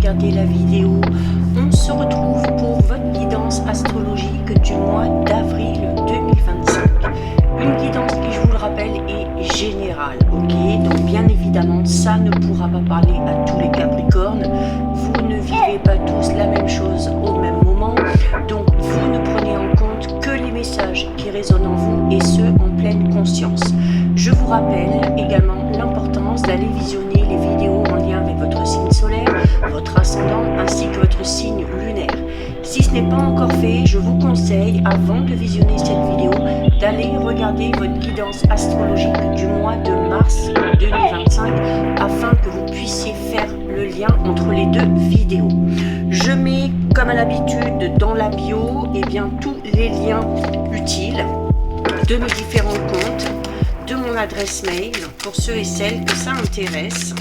regardez la vidéo. On se retrouve pour votre guidance astrologique du mois d'avril 2025. Une guidance qui, je vous le rappelle, est générale, ok? Donc bien évidemment, ça ne pourra pas parler à tous les Capricornes. Vous ne vivez pas tous la même chose au même moment. Donc vous ne prenez en compte que les messages qui résonnent en vous et ceux en pleine conscience. Je vous rappelle également l'importance d'aller visionner les vidéos en lien avec votre signe solaire, votre ascendant ainsi que votre signe lunaire. Si ce n'est pas encore fait, je vous conseille, avant de visionner cette vidéo, d'aller regarder votre guidance astrologique du mois de mars 2025 afin que vous puissiez faire le lien entre les deux vidéos. Je mets, comme à l'habitude, dans la bio, tous les liens utiles de mes différents comptes, de mon adresse mail pour ceux et celles que ça intéresse.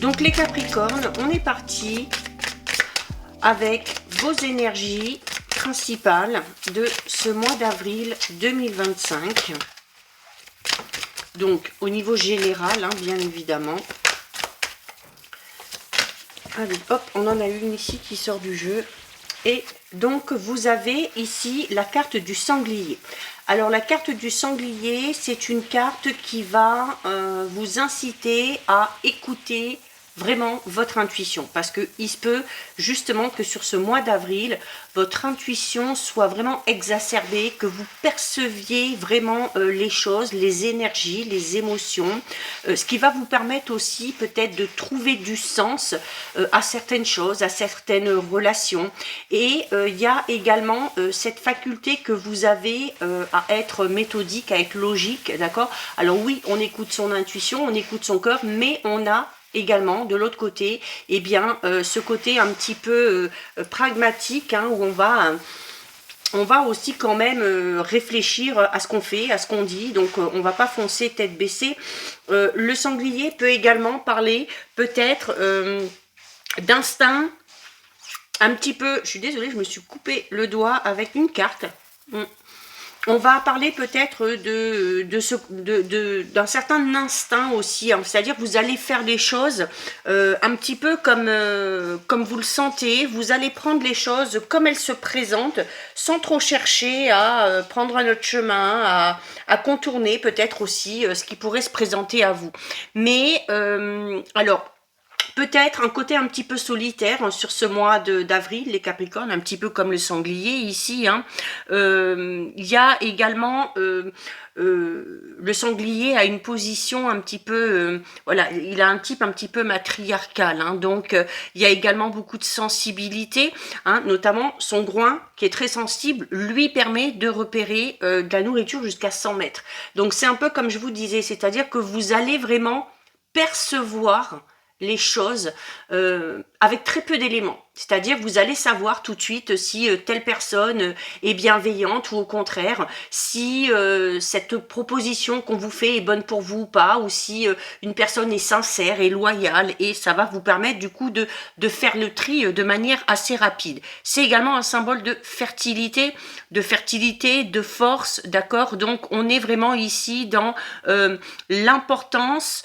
Donc les Capricornes, on est parti avec vos énergies principales de ce mois d'avril 2025. Donc au niveau général, bien évidemment. Allez, hop, on en a une ici qui sort du jeu. Et donc vous avez ici la carte du sanglier. Alors la carte du sanglier, c'est une carte qui va vous inciter à écouter vraiment votre intuition, parce que il se peut justement que sur ce mois d'avril, votre intuition soit vraiment exacerbée, que vous perceviez vraiment les choses, les énergies, les émotions, ce qui va vous permettre aussi peut-être de trouver du sens à certaines choses, à certaines relations. Et il y a également cette faculté que vous avez à être méthodique, à être logique, d'accord? Alors oui, on écoute son intuition, on écoute son cœur, mais on a également de l'autre côté ce côté un petit peu pragmatique, où on va aussi quand même réfléchir à ce qu'on fait, à ce qu'on dit, donc on va pas foncer tête baissée. Le sanglier peut également parler peut-être d'instinct, un petit peu, je suis désolée, je me suis coupé le doigt avec une carte. On va parler peut-être d'un certain instinct aussi, c'est-à-dire que vous allez faire des choses un petit peu comme vous le sentez, vous allez prendre les choses comme elles se présentent, sans trop chercher à prendre un autre chemin, à contourner peut-être aussi ce qui pourrait se présenter à vous. Mais alors, peut-être un côté un petit peu solitaire sur ce mois d'avril, les Capricornes, un petit peu comme le sanglier ici. Il y a également le sanglier a une position un petit peu, voilà, il a un type un petit peu matriarcal. Donc il y a également beaucoup de sensibilité, notamment son groin qui est très sensible, lui permet de repérer de la nourriture jusqu'à 100 mètres. Donc c'est un peu comme je vous disais, c'est-à-dire que vous allez vraiment percevoir les choses avec très peu d'éléments. C'est-à-dire vous allez savoir tout de suite si telle personne est bienveillante ou au contraire, si cette proposition qu'on vous fait est bonne pour vous ou pas, ou si une personne est sincère et loyale, et ça va vous permettre du coup de faire le tri de manière assez rapide. C'est également un symbole de fertilité, de force, d'accord? Donc on est vraiment ici dans l'importance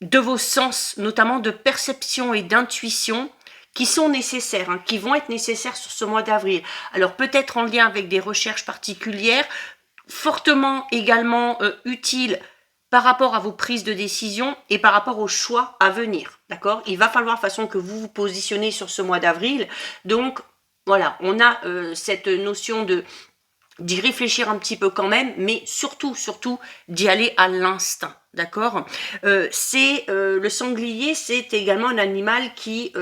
de vos sens, notamment de perception et d'intuition, qui sont nécessaires, qui vont être nécessaires sur ce mois d'avril. Alors peut-être en lien avec des recherches particulières, fortement également utiles par rapport à vos prises de décision et par rapport aux choix à venir, d'accord? Il va falloir de façon que vous vous positionnez sur ce mois d'avril. Donc voilà, on a cette notion d'y réfléchir un petit peu quand même, mais surtout d'y aller à l'instinct, d'accord? Le sanglier, c'est également un animal qui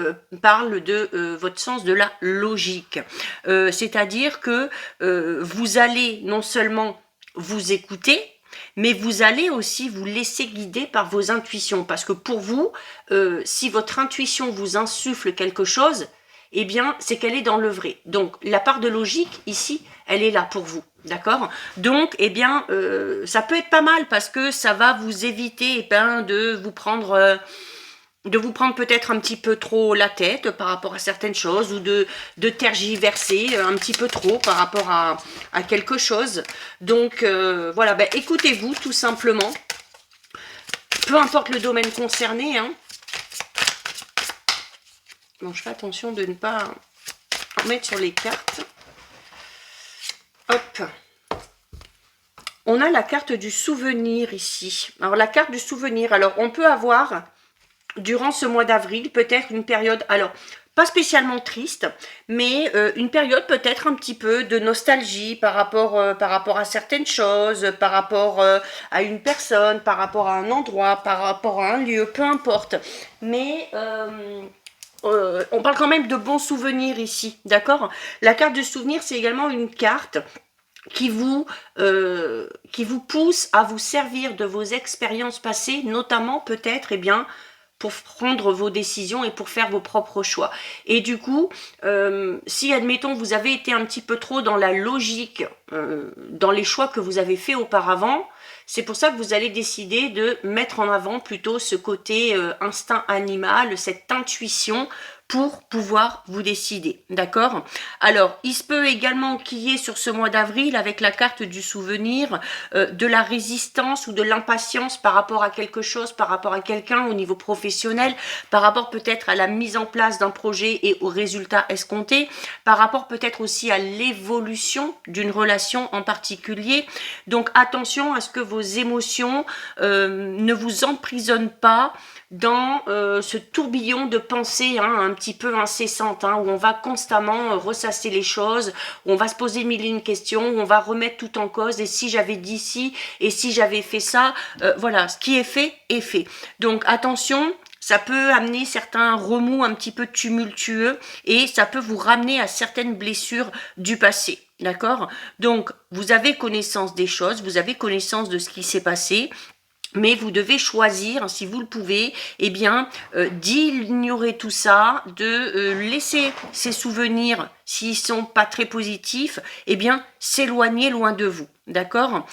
parle de votre sens de la logique, c'est-à-dire que vous allez non seulement vous écouter, mais vous allez aussi vous laisser guider par vos intuitions, parce que pour vous, si votre intuition vous insuffle quelque chose, eh bien, c'est qu'elle est dans le vrai. Donc, la part de logique, ici, elle est là pour vous, d'accord? Donc, eh bien, ça peut être pas mal, parce que ça va vous éviter de vous prendre peut-être un petit peu trop la tête par rapport à certaines choses, ou de tergiverser un petit peu trop par rapport à quelque chose. Donc, voilà, écoutez-vous, tout simplement. Peu importe le domaine concerné, Bon, je fais attention de ne pas en mettre sur les cartes. Hop. On a la carte du souvenir ici. Alors, la carte du souvenir. Alors, on peut avoir, durant ce mois d'avril, peut-être une période... Alors, pas spécialement triste, mais une période peut-être un petit peu de nostalgie par rapport à certaines choses, par rapport à une personne, par rapport à un endroit, par rapport à un lieu, peu importe. Mais on parle quand même de bons souvenirs ici, d'accord? La carte du souvenir, c'est également une carte qui vous pousse à vous servir de vos expériences passées, notamment peut-être, eh bien, pour prendre vos décisions et pour faire vos propres choix. Et du coup, si admettons vous avez été un petit peu trop dans la logique, dans les choix que vous avez fait auparavant, c'est pour ça que vous allez décider de mettre en avant plutôt ce côté instinct animal, cette intuition, pour pouvoir vous décider, d'accord? Alors, il se peut également qu'il y ait sur ce mois d'avril, avec la carte du souvenir, de la résistance ou de l'impatience par rapport à quelque chose, par rapport à quelqu'un au niveau professionnel, par rapport peut-être à la mise en place d'un projet et au résultat escompté, par rapport peut-être aussi à l'évolution d'une relation en particulier. Donc, attention à ce que vos émotions ne vous emprisonnent pas dans ce tourbillon de pensées un petit peu incessantes, où on va constamment ressasser les choses, où on va se poser mille et une questions, où on va remettre tout en cause, et si j'avais dit ci, et si j'avais fait ça, voilà, ce qui est fait, est fait. Donc attention, ça peut amener certains remous un petit peu tumultueux, et ça peut vous ramener à certaines blessures du passé. D'accord? Donc, vous avez connaissance des choses, vous avez connaissance de ce qui s'est passé, mais vous devez choisir, si vous le pouvez, eh bien, d'ignorer tout ça, de laisser ces souvenirs, s'ils sont pas très positifs, eh bien, s'éloigner loin de vous, d'accord?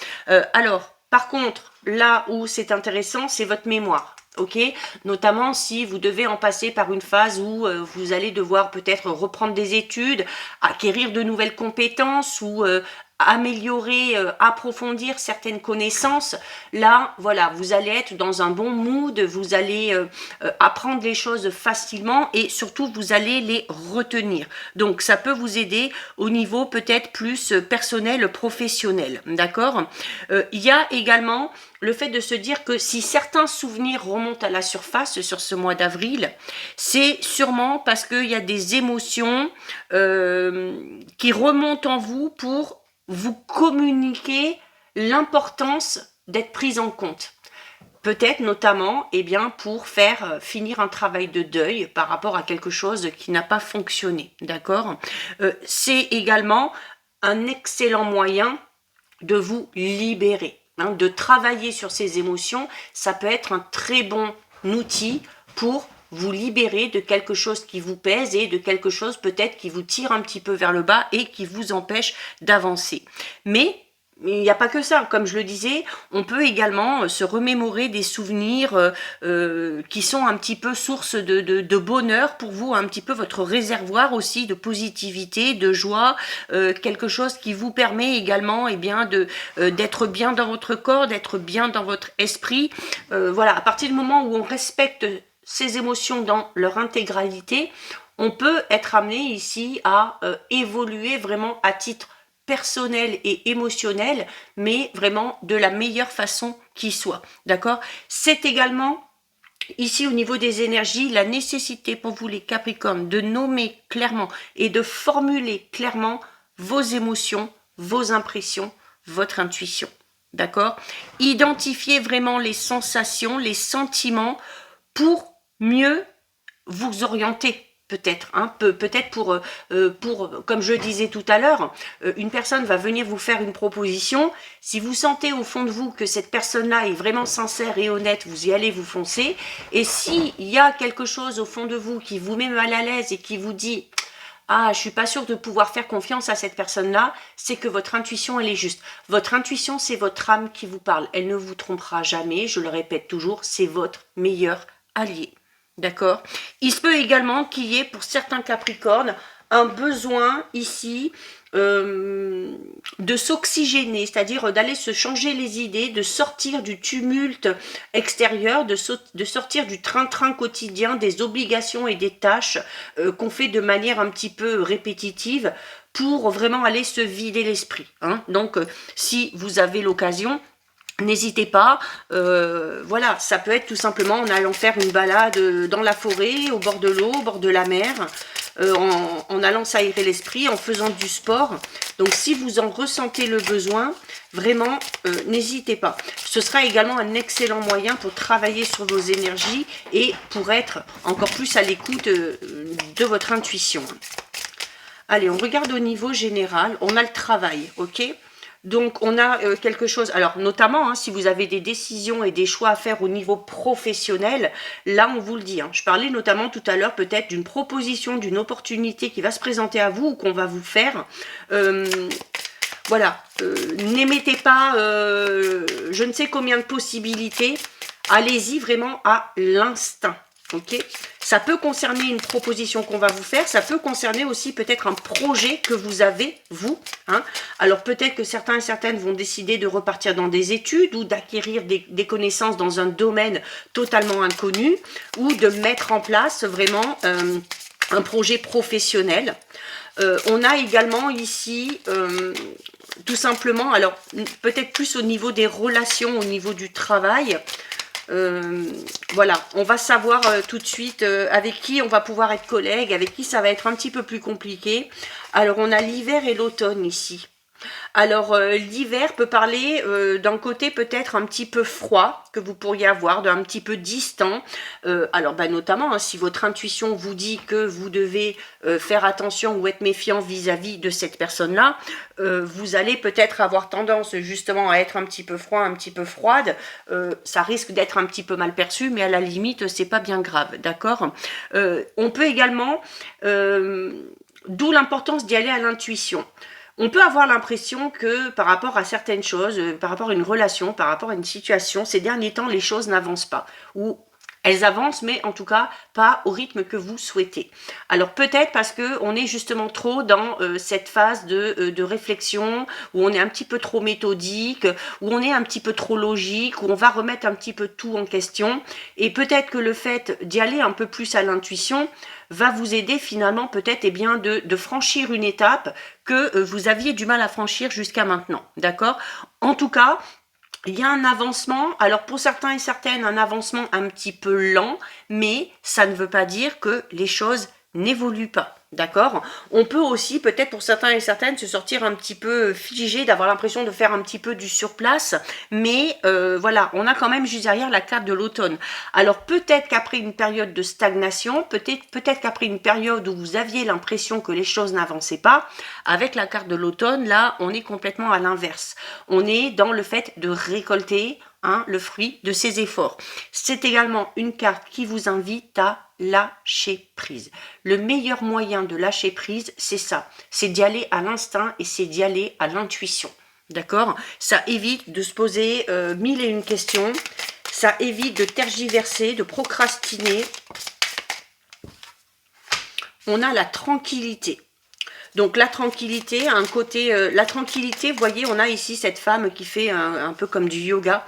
Alors, par contre, là où c'est intéressant, c'est votre mémoire. Ok, notamment si vous devez en passer par une phase où vous allez devoir peut-être reprendre des études, acquérir de nouvelles compétences ou améliorer, approfondir certaines connaissances, là, voilà, vous allez être dans un bon mood, vous allez apprendre les choses facilement et surtout, vous allez les retenir. Donc, ça peut vous aider au niveau peut-être plus personnel, professionnel, d'accord? Il y a également le fait de se dire que si certains souvenirs remontent à la surface sur ce mois d'avril, c'est sûrement parce qu'il y a des émotions qui remontent en vous pour vous communiquer l'importance d'être prise en compte. Peut-être notamment pour faire finir un travail de deuil par rapport à quelque chose qui n'a pas fonctionné. D'accord ? C'est également un excellent moyen de vous libérer, de travailler sur ces émotions. Ça peut être un très bon outil pour vous libérer de quelque chose qui vous pèse et de quelque chose peut-être qui vous tire un petit peu vers le bas et qui vous empêche d'avancer. Mais il n'y a pas que ça, comme je le disais, on peut également se remémorer des souvenirs qui sont un petit peu source de bonheur pour vous, un petit peu votre réservoir aussi de positivité, de joie, quelque chose qui vous permet également d'être bien dans votre corps, d'être bien dans votre esprit. Voilà, à partir du moment où on respecte ces émotions dans leur intégralité, on peut être amené ici à évoluer vraiment à titre personnel et émotionnel, mais vraiment de la meilleure façon qui soit. D'accord ? C'est également, ici au niveau des énergies, la nécessité pour vous les Capricornes de nommer clairement et de formuler clairement vos émotions, vos impressions, votre intuition. D'accord ? Identifiez vraiment les sensations, les sentiments pour mieux vous orienter. Peut-être, peut-être pour, comme je le disais tout à l'heure, une personne va venir vous faire une proposition. Si vous sentez au fond de vous que cette personne-là est vraiment sincère et honnête, vous y allez, vous foncez. Et s'il y a quelque chose au fond de vous qui vous met mal à l'aise et qui vous dit « Ah, je suis pas sûre de pouvoir faire confiance à cette personne-là », c'est que votre intuition, elle est juste. Votre intuition, c'est votre âme qui vous parle. Elle ne vous trompera jamais, je le répète toujours, c'est votre meilleur allié. D'accord ? Il se peut également qu'il y ait pour certains Capricornes un besoin ici de s'oxygéner, c'est-à-dire d'aller se changer les idées, de sortir du tumulte extérieur, de sortir du train-train quotidien, des obligations et des tâches qu'on fait de manière un petit peu répétitive pour vraiment aller se vider l'esprit. Hein. Donc, si vous avez l'occasion, n'hésitez pas, voilà, ça peut être tout simplement en allant faire une balade dans la forêt, au bord de l'eau, au bord de la mer, en allant s'aérer l'esprit, en faisant du sport. Donc si vous en ressentez le besoin, vraiment, n'hésitez pas. Ce sera également un excellent moyen pour travailler sur vos énergies et pour être encore plus à l'écoute de votre intuition. Allez, on regarde au niveau général, on a le travail, ok ? Donc, on a quelque chose, alors notamment, hein, si vous avez des décisions et des choix à faire au niveau professionnel, là, on vous le dit. Hein, je parlais notamment tout à l'heure peut-être d'une proposition, d'une opportunité qui va se présenter à vous ou qu'on va vous faire. Voilà, n'émettez pas je ne sais combien de possibilités, allez-y vraiment à l'instinct. Ok, ça peut concerner une proposition qu'on va vous faire, ça peut concerner aussi peut-être un projet que vous avez, vous. Hein. Alors peut-être que certains et certaines vont décider de repartir dans des études ou d'acquérir des connaissances dans un domaine totalement inconnu ou de mettre en place vraiment un projet professionnel. On a également ici tout simplement, alors peut-être plus au niveau des relations, au niveau du travail. Voilà, on va savoir tout de suite avec qui on va pouvoir être collègue, avec qui ça va être un petit peu plus compliqué. Alors on a l'hiver et l'automne ici. Alors l'hiver peut parler d'un côté peut-être un petit peu froid que vous pourriez avoir, d'un petit peu distant. Alors notamment hein, si votre intuition vous dit que vous devez faire attention ou être méfiant vis-à-vis de cette personne-là, vous allez peut-être avoir tendance justement à être un petit peu froid, un petit peu froide. Ça risque d'être un petit peu mal perçu, mais à la limite c'est pas bien grave, d'accord. On peut également, d'où l'importance d'y aller à l'intuition. On peut avoir l'impression que par rapport à certaines choses, par rapport à une relation, par rapport à une situation, ces derniers temps, les choses n'avancent pas. Ou elles avancent, mais en tout cas, pas au rythme que vous souhaitez. Alors peut-être parce qu'on est justement trop dans cette phase de réflexion, où on est un petit peu trop méthodique, où on est un petit peu trop logique, où on va remettre un petit peu tout en question. Et peut-être que le fait d'y aller un peu plus à l'intuition va vous aider finalement peut-être de franchir une étape que vous aviez du mal à franchir jusqu'à maintenant, d'accord? En tout cas, il y a un avancement, alors pour certains et certaines, un avancement un petit peu lent, mais ça ne veut pas dire que les choses n'évoluent pas, d'accord? On peut aussi, peut-être pour certains et certaines, se sortir un petit peu figé, d'avoir l'impression de faire un petit peu du surplace, mais voilà, on a quand même juste derrière la carte de l'automne. Alors peut-être qu'après une période de stagnation, peut-être qu'après une période où vous aviez l'impression que les choses n'avançaient pas, avec la carte de l'automne, là, on est complètement à l'inverse. On est dans le fait de récolter le fruit de ses efforts. C'est également une carte qui vous invite à lâcher prise. Le meilleur moyen de lâcher prise, c'est ça. C'est d'y aller à l'instinct et c'est d'y aller à l'intuition. D'accord? Ça évite de se poser mille et une questions. Ça évite de tergiverser, de procrastiner. On a la tranquillité. Donc la tranquillité, un côté, la tranquillité, vous voyez, on a ici cette femme qui fait un peu comme du yoga.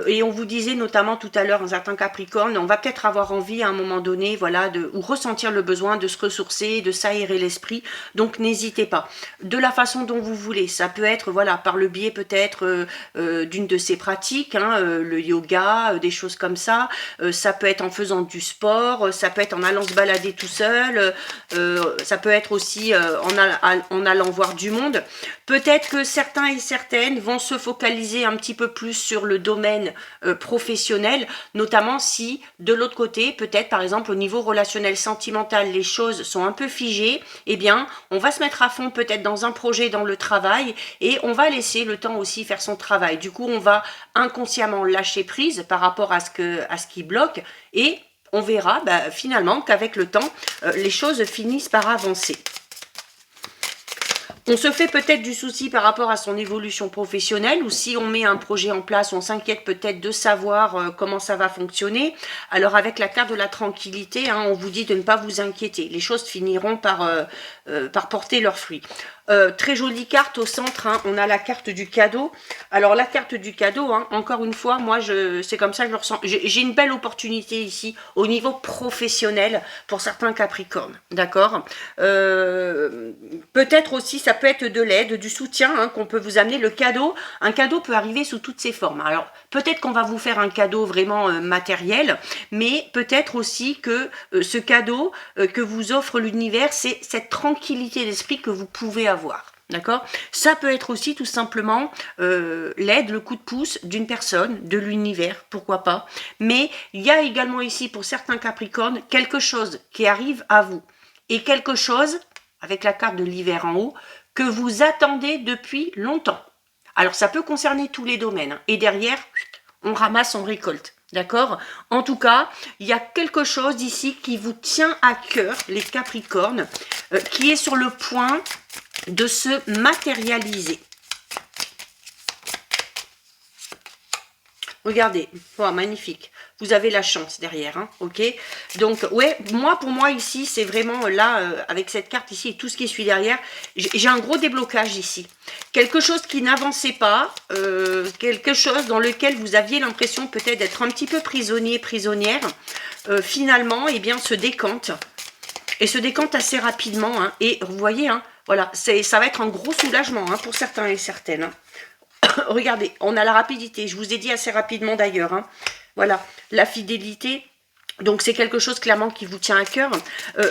Et on vous disait notamment tout à l'heure, un certain Capricorne, on va peut-être avoir envie à un moment donné, voilà, ou ressentir le besoin de se ressourcer, de s'aérer l'esprit. Donc n'hésitez pas. De la façon dont vous voulez. Ça peut être, voilà, par le biais peut-être d'une de ces pratiques, le yoga, des choses comme ça. Ça peut être en faisant du sport, ça peut être en allant se balader tout seul, ça peut être aussi en allant voir du monde. Peut-être que certains et certaines vont se focaliser un petit peu plus sur le domaine professionnel, notamment si de l'autre côté, peut-être par exemple au niveau relationnel sentimental, les choses sont un peu figées, eh bien on va se mettre à fond peut-être dans un projet, dans le travail, et on va laisser le temps aussi faire son travail. Du coup on va inconsciemment lâcher prise par rapport à ce qui bloque, et on verra finalement qu'avec le temps, les choses finissent par avancer. On se fait peut-être du souci par rapport à son évolution professionnelle, ou si on met un projet en place, on s'inquiète peut-être de savoir comment ça va fonctionner. Alors avec la carte de la tranquillité, hein, on vous dit de ne pas vous inquiéter. Les choses finiront par porter leurs fruits. Très jolie carte au centre, hein, on a la carte du cadeau. Alors la carte du cadeau, hein, encore une fois, moi c'est comme ça que je le ressens. J'ai une belle opportunité ici au niveau professionnel pour certains Capricornes, d'accord. Peut-être aussi ça peut être de l'aide, du soutien, hein, qu'on peut vous amener. Le cadeau, un cadeau peut arriver sous toutes ses formes. Alors peut-être qu'on va vous faire un cadeau vraiment matériel, mais peut-être aussi que ce cadeau que vous offre l'univers, c'est cette tranquillité d'esprit que vous pouvez avoir. D'accord. Ça peut être aussi tout simplement l'aide, le coup de pouce d'une personne, de l'univers, pourquoi pas. Mais il y a également ici pour certains Capricornes quelque chose qui arrive à vous. Et quelque chose, avec la carte de l'hiver en haut, que vous attendez depuis longtemps. Alors ça peut concerner tous les domaines. Hein. Et derrière, on ramasse, on récolte. D'accord. En tout cas, il y a quelque chose ici qui vous tient à cœur, les Capricornes, qui est sur le point de se matérialiser. Regardez, oh, magnifique. Vous avez la chance derrière, hein, ok. Donc, ouais, pour moi ici, c'est vraiment là, avec cette carte ici et tout ce qui suit derrière, j'ai un gros déblocage ici. Quelque chose qui n'avançait pas, quelque chose dans lequel vous aviez l'impression peut-être d'être un petit peu prisonnier, prisonnière, finalement, eh bien, se décante. Et se décante assez rapidement, hein, et vous voyez, hein, voilà, ça va être un gros soulagement hein, pour certains et certaines. Hein. Regardez, on a la rapidité, je vous ai dit assez rapidement d'ailleurs. Hein. Voilà, la fidélité, donc c'est quelque chose clairement qui vous tient à cœur.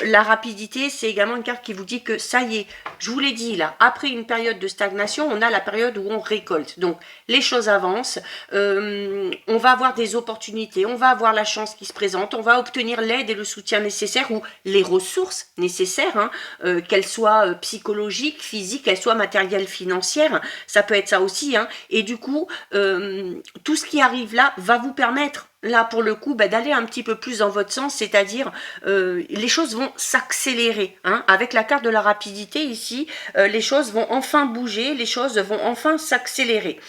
La rapidité, c'est également une carte qui vous dit que ça y est, je vous l'ai dit là, après une période de stagnation, on a la période où on récolte. Donc les choses avancent, on va avoir des opportunités, on va avoir la chance qui se présente, on va obtenir l'aide et le soutien nécessaire ou les ressources nécessaires, hein, qu'elles soient psychologiques, physiques, qu'elles soient matérielles, financières, ça peut être ça aussi. Hein, et du coup, tout ce qui arrive là va vous permettre là pour le coup d'aller un petit peu plus dans votre sens, c'est-à-dire les choses vont s'accélérer, hein, avec la carte de la rapidité ici, les choses vont enfin bouger, les choses vont enfin s'accélérer.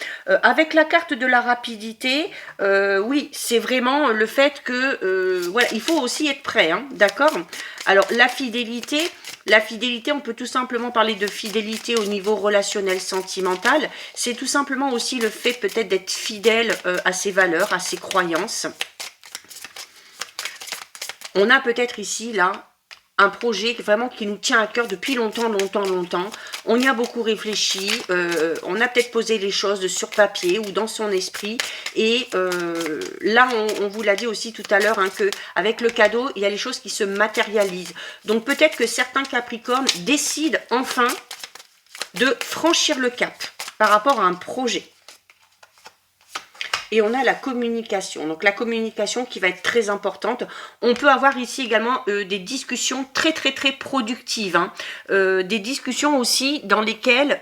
Avec la carte de la rapidité, oui, c'est vraiment le fait que voilà, il faut aussi être prêt, hein, d'accord. Alors la fidélité, on peut tout simplement parler de fidélité au niveau relationnel, sentimental. C'est tout simplement aussi le fait peut-être d'être fidèle à ses valeurs, à ses croyances. On a peut-être ici, là, un projet vraiment qui nous tient à cœur depuis longtemps, longtemps, longtemps. On y a beaucoup réfléchi, on a peut-être posé les choses sur papier ou dans son esprit. Et là, on vous l'a dit aussi tout à l'heure, hein, qu'avec le cadeau, il y a les choses qui se matérialisent. Donc peut-être que certains Capricornes décident enfin de franchir le cap par rapport à un projet. Et on a la communication. Donc la communication qui va être très importante. On peut avoir ici également des discussions très très très productives. Hein. Des discussions aussi dans lesquelles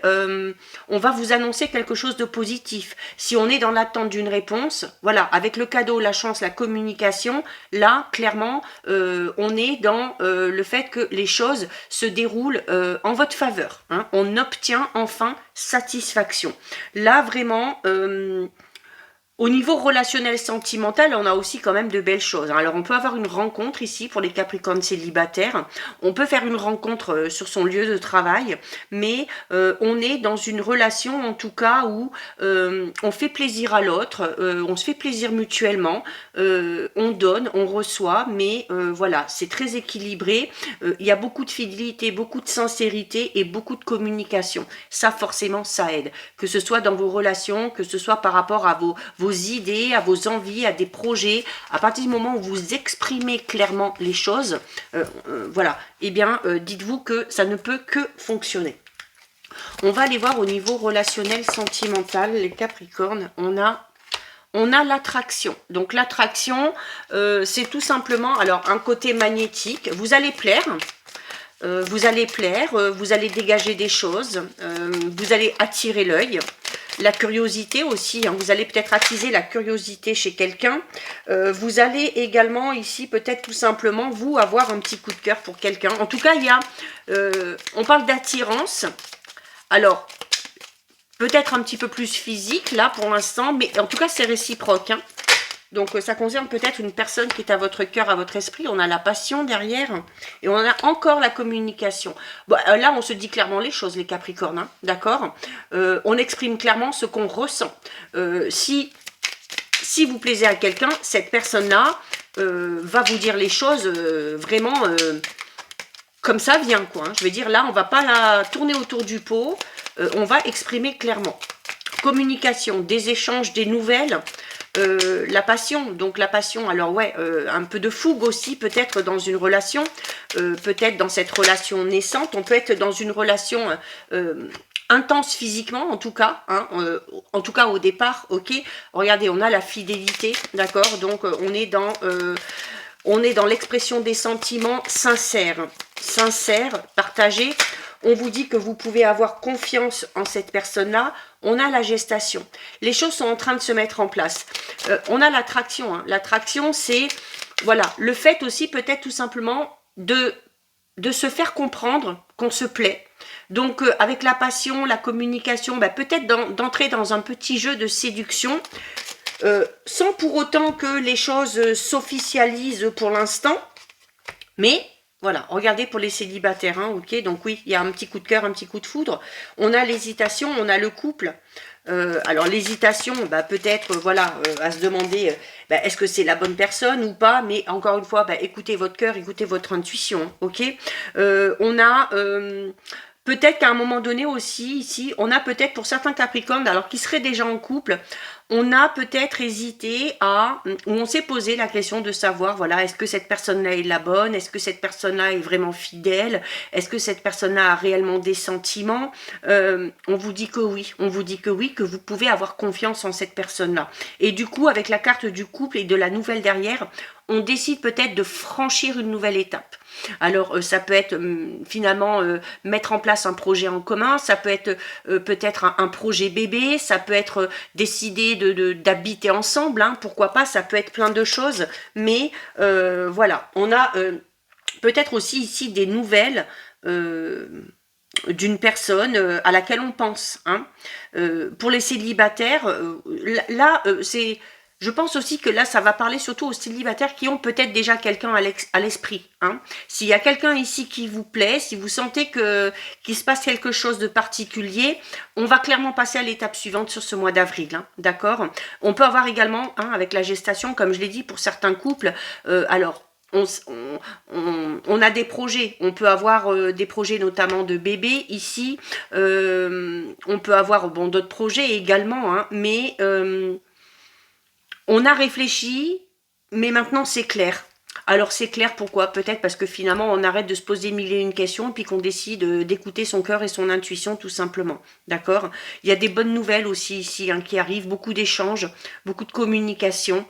on va vous annoncer quelque chose de positif. Si on est dans l'attente d'une réponse, voilà, avec le cadeau, la chance, la communication, là clairement on est dans le fait que les choses se déroulent en votre faveur. Hein. On obtient enfin satisfaction. Là vraiment... au niveau relationnel sentimental, on a aussi quand même de belles choses. Alors, on peut avoir une rencontre ici pour les Capricornes célibataires. On peut faire une rencontre sur son lieu de travail, mais on est dans une relation en tout cas où on fait plaisir à l'autre, on se fait plaisir mutuellement, on donne, on reçoit, mais voilà, c'est très équilibré. Il y a beaucoup de fidélité, beaucoup de sincérité et beaucoup de communication. Ça, forcément, ça aide. Que ce soit dans vos relations, que ce soit par rapport à vos idées, à vos envies, à des projets, à partir du moment où vous exprimez clairement les choses, voilà, eh bien, dites-vous que ça ne peut que fonctionner. On va aller voir au niveau relationnel, sentimental, les Capricornes, on a l'attraction. Donc l'attraction, c'est tout simplement, alors un côté magnétique, vous allez plaire, vous allez dégager des choses, vous allez attirer l'œil. La curiosité aussi, hein, vous allez peut-être attiser la curiosité chez quelqu'un. Vous allez également ici peut-être tout simplement vous avoir un petit coup de cœur pour quelqu'un. En tout cas, il y a, on parle d'attirance Alors, peut-être un petit peu plus physique, là, pour l'instant, mais en tout cas, c'est réciproque, hein. Donc, ça concerne peut-être une personne qui est à votre cœur, à votre esprit. On a la passion derrière et on a encore la communication. Bon, là, on se dit clairement les choses, les Capricornes, hein, d'accord. On exprime clairement ce qu'on ressent. Si vous plaisez à quelqu'un, cette personne-là va vous dire les choses vraiment comme ça vient, quoi. Hein. Je veux dire, là, on va pas la tourner autour du pot. On va exprimer clairement. Communication, des échanges, des nouvelles. La passion, donc la passion, alors ouais, un peu de fougue aussi peut-être dans une relation, peut-être dans cette relation naissante, on peut être dans une relation intense physiquement en tout cas, hein, en tout cas au départ, ok, regardez, on a la fidélité, d'accord, donc on est dans l'expression des sentiments sincères, partagés. On vous dit que vous pouvez avoir confiance en cette personne-là. On a la gestation. Les choses sont en train de se mettre en place. On a l'attraction. Hein. L'attraction, c'est voilà, le fait aussi peut-être tout simplement de se faire comprendre qu'on se plaît. Donc avec la passion, la communication, bah, peut-être d'entrer dans un petit jeu de séduction, sans pour autant que les choses s'officialisent pour l'instant, mais voilà, regardez pour les célibataires, hein, ok, donc oui, il y a un petit coup de cœur, un petit coup de foudre. On a l'hésitation, on a le couple. Alors l'hésitation, bah, peut-être, voilà, à se demander, bah, est-ce que c'est la bonne personne ou pas, mais encore une fois, bah, écoutez votre cœur, écoutez votre intuition, ok. On a peut-être qu'à un moment donné aussi, ici, on a peut-être pour certains Capricornes, alors qui seraient déjà en couple, on a peut-être hésité ou on s'est posé la question de savoir, voilà, est-ce que cette personne-là est la bonne? Est-ce que cette personne-là est vraiment fidèle? Est-ce que cette personne-là a réellement des sentiments? On vous dit que oui, que vous pouvez avoir confiance en cette personne-là. Et du coup, avec la carte du couple et de la nouvelle derrière, on décide peut-être de franchir une nouvelle étape. Alors, ça peut être finalement mettre en place un projet en commun, ça peut être peut-être un projet bébé, ça peut être décider d'habiter ensemble, hein, pourquoi pas, ça peut être plein de choses, mais voilà, on a peut-être aussi ici des nouvelles d'une personne à laquelle on pense. Hein. Pour les célibataires, là, c'est... Je pense aussi que là, ça va parler surtout aux célibataires qui ont peut-être déjà quelqu'un à l'esprit. Hein. S'il y a quelqu'un ici qui vous plaît, si vous sentez qu'il se passe quelque chose de particulier, on va clairement passer à l'étape suivante sur ce mois d'avril. Hein, d'accord. On peut avoir également, hein, avec la gestation, comme je l'ai dit, pour certains couples, alors... On a des projets, on peut avoir des projets notamment de bébés ici, on peut avoir bon, d'autres projets également, hein, mais on a réfléchi, mais maintenant c'est clair. Alors c'est clair pourquoi? Peut-être parce que finalement on arrête de se poser mille et une questions et puis qu'on décide d'écouter son cœur et son intuition tout simplement. D'accord? Il y a des bonnes nouvelles aussi ici hein, qui arrivent, beaucoup d'échanges, beaucoup de communication.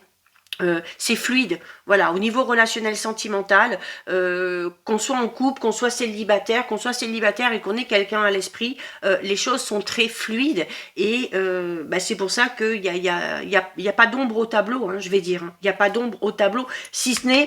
C'est fluide, voilà, au niveau relationnel sentimental, qu'on soit en couple, qu'on soit célibataire et qu'on ait quelqu'un à l'esprit, les choses sont très fluides et bah, c'est pour ça qu'il y a pas d'ombre au tableau, hein, je vais dire, hein. Il n'y a pas d'ombre au tableau, si ce n'est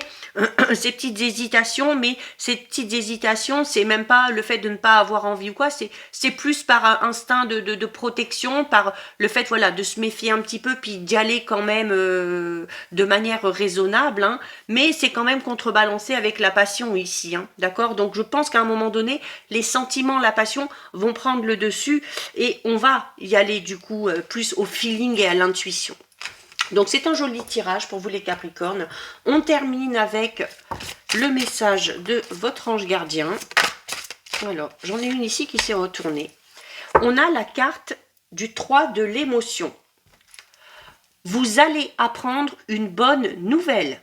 ces petites hésitations, mais ces petites hésitations, c'est même pas le fait de ne pas avoir envie ou quoi, c'est plus par instinct de protection, par le fait voilà de se méfier un petit peu, puis d'y aller quand même de manière raisonnable, hein, mais c'est quand même contrebalancé avec la passion ici, hein, d'accord? Donc je pense qu'à un moment donné, les sentiments, la passion vont prendre le dessus et on va y aller du coup plus au feeling et à l'intuition. Donc c'est un joli tirage pour vous les Capricornes. On termine avec le message de votre ange gardien. Alors, j'en ai une ici qui s'est retournée. On a la carte du 3 de l'émotion. Vous allez apprendre une bonne nouvelle.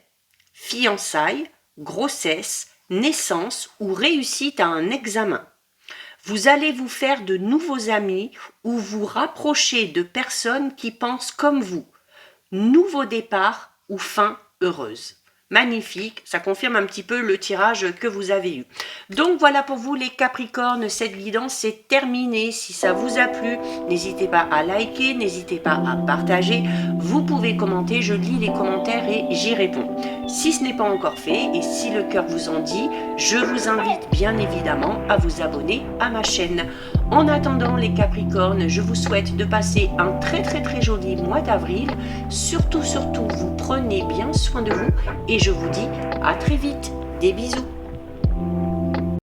Fiançailles, grossesse, naissance ou réussite à un examen. Vous allez vous faire de nouveaux amis ou vous rapprocher de personnes qui pensent comme vous. Nouveau départ ou fin heureuse. magnifique, ça confirme un petit peu le tirage que vous avez eu. Donc voilà pour vous les Capricornes, cette guidance est terminée. Si ça vous a plu, n'hésitez pas à liker, n'hésitez pas à partager, vous pouvez commenter, je lis les commentaires et j'y réponds. Si ce n'est pas encore fait et si le cœur vous en dit, je vous invite bien évidemment à vous abonner à ma chaîne. En attendant les Capricornes, je vous souhaite de passer un très joli mois d'avril. Surtout, vous prenez bien soin de vous et je vous dis à très vite. Des bisous.